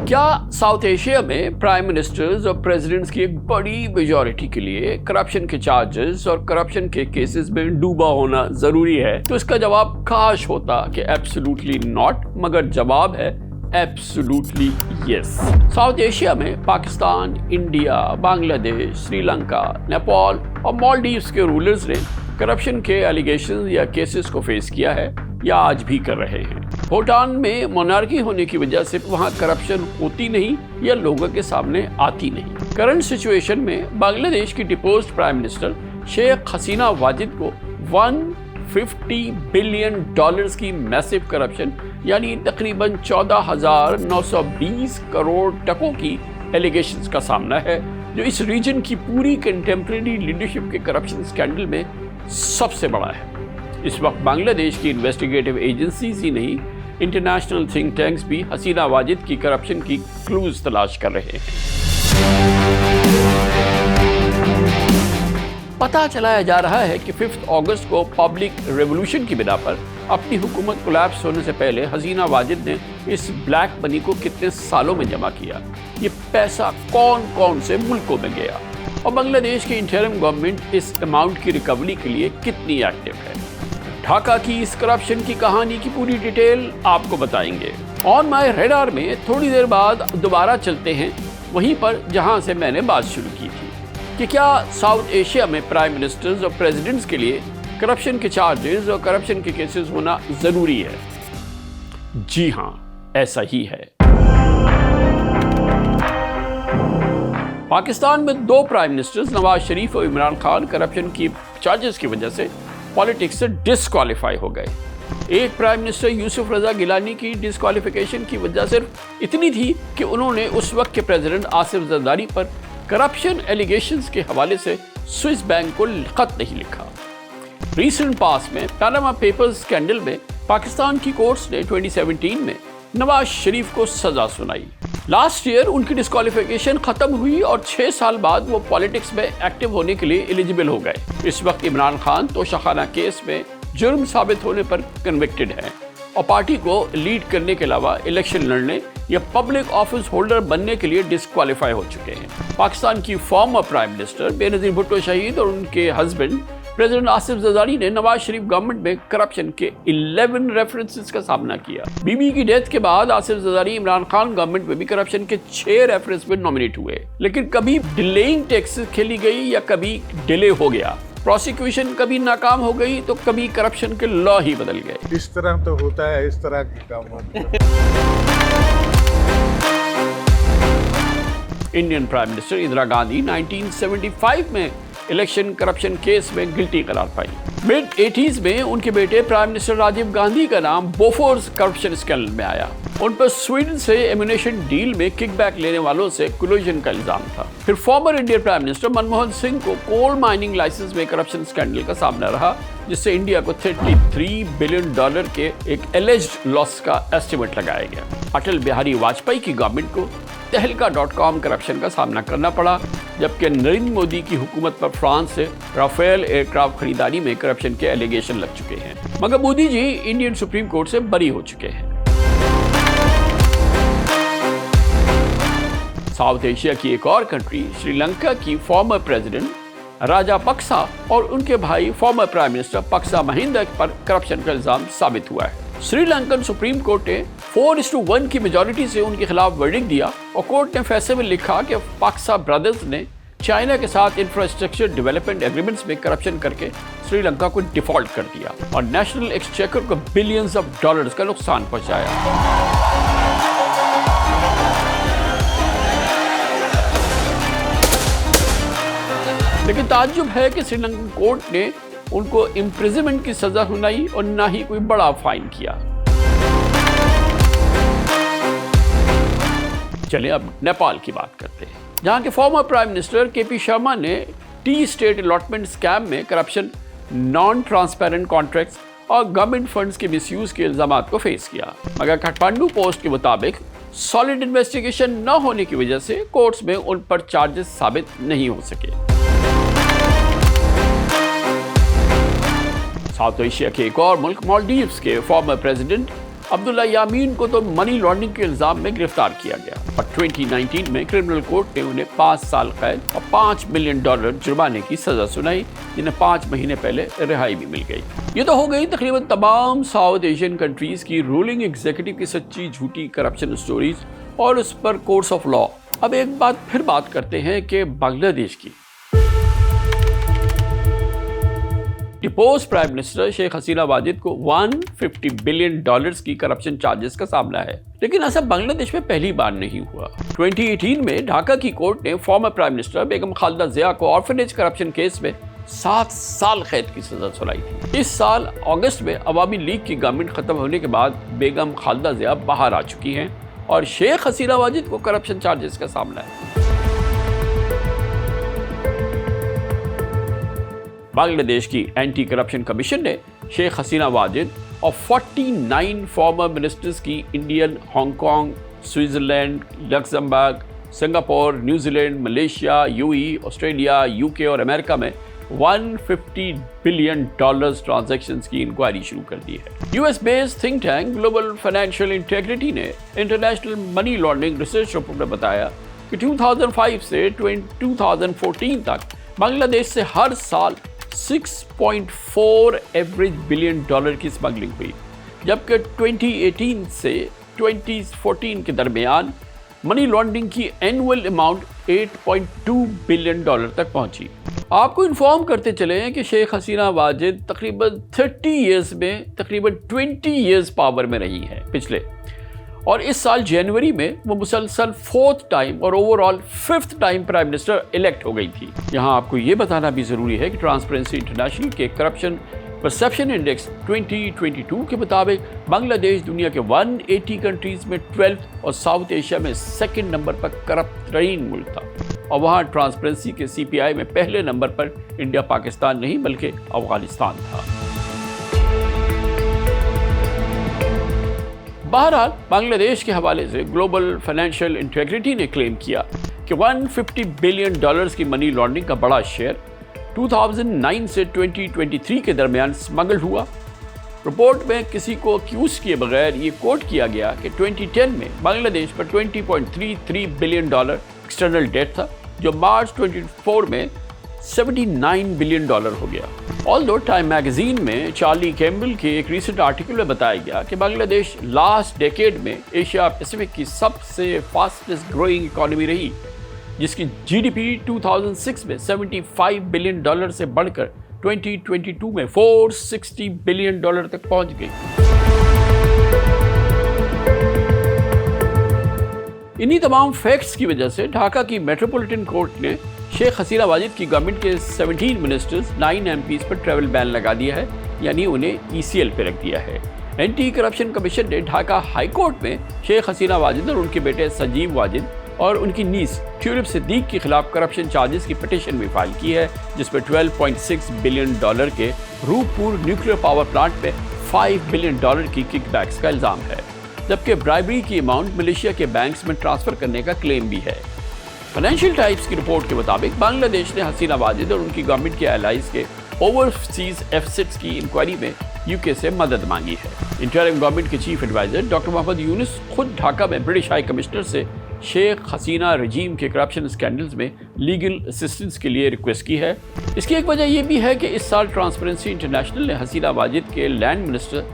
क्या south Asia में prime ministers और प्रेसिडेंट्स की एक बड़ी मेजॉरिटी के लिए करप्शन के चार्जेस और करप्शन के केसेस में डूबा होना जरूरी है? तो इसका जवाब काश होता कि एब्सोल्युटली नॉट, मगर जवाब है एब्सोल्युटली यस। साउथ एशिया में पाकिस्तान, इंडिया, बांग्लादेश, श्रीलंका, नेपाल और मालदीव्स के रूलर्स ने करप्शन के एलिगेशंस या केसेस को फेस किया है या आज भी कर रहे हैं। भूटान में मोनार्की होने की वजह से वहाँ करप्शन होती नहीं या लोगों के सामने आती नहीं। करंट सिचुएशन में बांग्लादेश की deposed prime minister Sheikh Hasina Wajid को 150 बिलियन डॉलर्स की मैसिव करप्शन यानी तकरीबन 14,920 करोड़ टकों की एलिगेशंस का सामना है, जो इस रीजन की पूरी कंटेम्प्रेरी लीडरशिप के करप्शन स्कैंडल में सबसे बड़ा है। इस वक्त बांग्लादेश की इन्वेस्टिगेटिव एजेंसीज ही नहीं, इंटरनेशनल थिंक टैंक्स भी हसीना वाजिद की करप्शन की क्लूज तलाश कर रहे हैं। पता चलाया जा रहा है कि 5 अगस्त को पब्लिक रेवोल्यूशन की बिना पर अपनी हुकूमत कोलैप्स होने से पहले हसीना वाजिद ने इस ब्लैक मनी को कितने सालों में जमा किया, ये पैसा कौन कौन से मुल्कों में गया और बांग्लादेश की इंटरिम गवर्नमेंट इस अमाउंट की रिकवरी के लिए कितनी एक्टिव है। ढाका की इस करप्शन की कहानी की पूरी डिटेल आपको बताएंगे। ऑन माय रेडार में थोड़ी देर बाद दोबारा चलते हैं वहीं पर जहां से मैंने बात शुरू की थी कि क्या साउथ एशिया में प्राइम मिनिस्टर्स और प्रेसिडेंट्स के लिए करप्शन के चार्जेस और करप्शन के केसेस होना जरूरी है? जी हां, ऐसा ही है। पाकिस्तान में 2 प्राइम मिनिस्टर्स नवाज शरीफ और इमरान खान करप्शन की चार्जेस की वजह से पॉलिटिक्स से डिस्क्वालीफाई हो गए। एक प्राइम मिनिस्टर यूसुफ रजा गिलानी की डिस्क्वालिफिकेशन की वजह सिर्फ इतनी थी कि उन्होंने उस वक्त के प्रेसिडेंट आसिफ जरदारी पर करप्शन एलिगेशंस के हवाले से स्विस बैंक को खत नहीं लिखा। रीसेंट पास में पैनामा पेपर्स स्कैंडल में पाकिस्तान की कोर्ट्स ने 2017 में नवाज शरीफ को सजा सुनाई। लास्ट ईयर उनकी डिस्क्वालिफिकेशन खत्म हुई और 6 साल बाद वो पॉलिटिक्स में एक्टिव होने के लिए एलिजिबल हो गए। इस वक्त इमरान खान तोशाखाना केस में जुर्म साबित होने पर कन्विक्टेड हैं और पार्टी को लीड करने के अलावा इलेक्शन लड़ने या पब्लिक ऑफिस होल्डर बनने के लिए डिस्क्वालीफाई हो चुके हैं। पाकिस्तान की former prime minister Benazir Bhutto शहीद और उनके हस्बैंड प्रेसिडेंट आसिफ जरदारी ने नवाज शरीफ गवर्नमेंट में करप्शन के 11 रेफरेंसेस का सामना किया। बीबी की डेथ के बाद आसिफ जरदारी इमरान खान गवर्नमेंट में भी करप्शन के 6 रेफरेंस में नॉमिनेट हुए, लेकिन कभी डिलेइंग टैक्सेस खेली गई या कभी डिले हो गया। प्रोसिक्यूशन कभी नाकाम हो गई तो कभी करप्शन के लॉ ही बदल गए। इस तरह तो होता है, इस तरह के काम होते हैं। Indian prime minister Indira Gandhi 1975 में इलेक्शन करप्शन केस में गिल्टी करार पाई। मिड 80s में उनके बेटे प्राइम मिनिस्टर राजीव गांधी का नाम बोफोर्स करप्शन स्कैंडल में आया। उन पर स्वीडन से एम्यूनेशन डील में किकबैक लेने वालों से कोलूजन का इल्जाम था। फिर former Indian prime minister Manmohan Singh को कोल माइनिंग लाइसेंस में करप्शन स्कैंडल का सामना रहा, जिससे इंडिया को $33 बिलियन के एक एलिज्ड लॉस का एस्टिमेट लगाया गया। अटल बिहारी वाजपेयी की गवर्नमेंट को तहलका.com करप्शन का सामना करना पड़ा, जबकि नरेंद्र मोदी की हुकूमत पर फ्रांस से राफेल एयरक्राफ्ट खरीदारी में करप्शन के एलिगेशन लग चुके हैं, मगर Modi ji Indian supreme court से बरी हो चुके हैं। साउथ एशिया की एक और कंट्री श्रीलंका की फॉर्मर प्रेसिडेंट राजापक्सा और उनके भाई फॉर्मर प्राइम मिनिस्टर पक्सा महिंदा पर करप्शन का इल्जाम साबित हुआ है। श्रीलंकन सुप्रीम कोर्ट ने 4:1 की मेजॉरिटी से उनके खिलाफ वर्डिक्ट दिया और कोर्ट ने फैसले में लिखा कि पक्सा ब्रदर्स ने चाइना के साथ इंफ्रास्ट्रक्चर डेवलपमेंट एग्रीमेंट्स में करप्शन करके श्रीलंका को डिफॉल्ट कर दिया और नेशनल एक्सचेकर को बिलियंस ऑफ डॉलर्स का नुकसान पहुंचाया। लेकिन ताज्जुब है कि श्रीलंकन कोर्ट ने उनको इम्प्रिजनमेंट की सजा सुनाई और ना ही कोई बड़ा फाइन किया। चलिए अब नेपाल की बात करते हैं, जहां के former prime minister KP Sharma ने टी स्टेट अलॉटमेंट स्कैम में करप्शन, नॉन ट्रांसपेरेंट कॉन्ट्रैक्ट्स और गवर्नमेंट फंड्स के मिसयूज के इल्जाम को फेस किया, मगर काठमांडू पोस्ट के मुताबिक सॉलिड इन्वेस्टिगेशन न होने की वजह से कोर्ट्स में उन पर चार्जेस साबित नहीं हो सके। साउथ एशिया के एक और मुल्क मालदीव्स के फॉर्मर प्रेसिडेंट अब्दुल्ला यामीन को तो मनी लॉन्ड्रिंग के इल्जाम में गिरफ्तार किया गया और 2019 में क्रिमिनल कोर्ट ने उन्हें 5 साल कैद और $5 मिलियन जुर्माने की सजा सुनाई, जिन्हें 5 महीने पहले रिहाई भी मिल गई। ये तो हो गई तकरीबन तमाम साउथ एशियन कंट्रीज की रूलिंग एग्जीक्यूटिव की सच्ची झूठी करप्शन स्टोरीज और उस पर कोर्स ऑफ लॉ। अब एक बात फिर बात करते हैं कि बांग्लादेश की। Depots prime minister Sheikh Hasina Wajid को $150 बिलियन की करप्शन चार्जेस का सामना है, लेकिन ऐसा बांग्लादेश में पहली बार नहीं हुआ। 2018 में ढाका की कोर्ट ने फॉर्मर प्राइम मिनिस्टर बेगम खालिदा जिया को ऑर्फनेज करप्शन केस में 7 साल कैद की सजा सुनाई थी। इस साल अगस्त में अवामी लीग की गवर्नमेंट खत्म होने के बाद बेगम खालिदा जिया बाहर आ चुकी हैं और शेख हसीना वाजिद को करप्शन चार्जेस का सामना है। बांग्लादेश की एंटी करप्शन कमीशन ने शेख हसीना वाजिद और 49 फॉर्मर मिनिस्टर्स की Indian, Hong Kong, Switzerland, Luxembourg, Singapore, New Zealand, Malaysia, UAE, Australia, UK और अमेरिका में $150 बिलियन ट्रांजैक्शंस की इंक्वायरी शुरू कर दी है। US based think tank Global Financial Integrity ने international money laundering research report में बताया कि 2005 से 2014 तक बांग्लादेश से हर साल 6.4 एवरेज बिलियन डॉलर की स्मगलिंग हुई, जबकि 2018 से 2014 के दरमियान मनी लॉन्ड्रिंग की एनुअल अमाउंट $8.2 बिलियन तक पहुंची। आपको इन्फॉर्म करते चले हैं कि शेख हसीना वाजिद तकरीबन 30 इयर्स में तकरीबन 20 इयर्स पावर में रही हैं पिछले, और इस साल जनवरी में वो मुसलसल 4th टाइम और overall 5th time prime minister elect हो गई थी। यहाँ आपको ये बताना भी ज़रूरी है कि ट्रांसपेरेंसी इंटरनेशनल के करप्शन परसेप्शन इंडेक्स 2022 के मुताबिक बांग्लादेश दुनिया के 180 कंट्रीज में 12th और साउथ एशिया में 2nd नंबर पर करप्ट तरीन मुल्क था, और वहाँ ट्रांसपेरेंसी के CPI में पहले नंबर पर इंडिया पाकिस्तान नहीं बल्कि अफगानिस्तान था। बहरहाल बांग्लादेश के हवाले से ग्लोबल फाइनेंशियल इंटेग्रिटी ने क्लेम किया कि $150 बिलियन की मनी लॉन्ड्रिंग का बड़ा शेयर 2009 से 2023 के दरमियान स्मगल हुआ। रिपोर्ट में किसी को एक्यूज किए बगैर ये कोट किया गया कि 2010 में बांग्लादेश पर $20.33 बिलियन एक्सटर्नल डेट था, जो मार्च 24 में $79 बिलियन हो गया। ऑल्दो टाइम मैगजीन में चार्ली कैम्बल के एक रिसेंट आर्टिकल में बताया गया कि बांग्लादेश लास्ट डेकेड में एशिया पैसिफिक की सबसे फास्टेस्ट ग्रोइंग इकोनॉमी रही, जिसकी GDP 2006 में $75 बिलियन से बढ़कर 2022 में $460 बिलियन तक पहुंच गई। इन्हीं तमाम फैक्ट्स की वजह से ढाका की मेट्रोपॉलिटन कोर्ट ने शेख हसीना वाजिद की गवर्नमेंट के 17 मिनिस्टर्स, 9 MPs पर ट्रैवल बैन लगा दिया है, यानी उन्हें ECL पे रख दिया है। एंटी करप्शन कमीशन ने ढाका हाई कोर्ट में शेख हसीना वाजिद और उनके बेटे संजीव वाजिद और उनकी नीस ट्यूलिप सिद्दीक के खिलाफ करप्शन चार्जेस की पिटीशन भी फाइल की है, जिसमें $12.6 बिलियन के रूपपुर न्यूक्लियर पावर प्लांट में $5 बिलियन की किकबैक्स का इल्जाम है, जबकि ब्राइबरी की अमाउंट मलेशिया के बैंक्स में ट्रांसफर करने का क्लेम भी है। फाइनेंशियल टाइम्स की रिपोर्ट के मुताबिक बांग्लादेश ने हसीना वाजिद और उनकी गवर्नमेंट के एलाइज के ओवरसीज एसेट्स की इंक्वायरी में यूके से मदद मांगी है। इंटरिम गवर्नमेंट के chief adviser doctor Mohammad Yunus खुद ढाका में ब्रिटिश हाई कमिश्नर से शेख हसीना रजीम के करप्शन स्कैंडल्स में लीगल असिस्टेंस के लिए रिक्वेस्ट की है। इसकी एक वजह यह भी है कि इस साल ट्रांसपेरेंसी इंटरनेशनल ने हसीना वाजिद के लैंड मिनिस्टर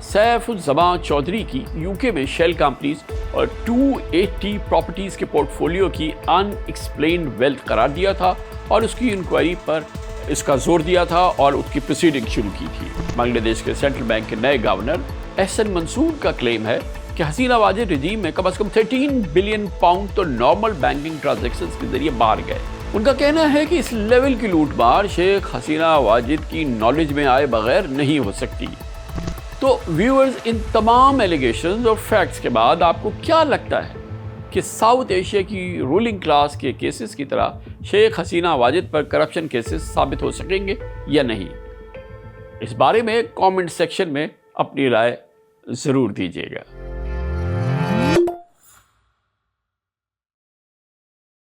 सैफुज़्ज़मान चौधरी की यूके में शेल कंपनीज और 280 प्रॉपर्टीज के पोर्टफोलियो की अनएक्सप्लेन्ड वेल्थ करार दिया था और उसकी इंक्वायरी पर इसका जोर दिया था और उसकी प्रोसीडिंग शुरू की थी। बांग्लादेश के सेंट्रल बैंक के नए गवर्नर एहसन मंसूर का क्लेम है कि हसीना वाजिद रजीम में कम से कम 13 बिलियन पाउंड तो नॉर्मल बैंकिंग ट्रांजैक्शंस के जरिए बाहर गए। उनका कहना है कि इस लेवल की लूटमार शेख हसीना वाजिद की नॉलेज में आए बगैर नहीं हो सकती। तो व्यूअर्स, इन तमाम एलिगेशंस और फैक्ट्स के बाद आपको क्या लगता है कि साउथ एशिया की रूलिंग क्लास के केसेस की तरह शेख हसीना वाजिद पर करप्शन केसेस साबित हो सकेंगे या नहीं? इस बारे में कमेंट सेक्शन में अपनी राय ज़रूर दीजिएगा।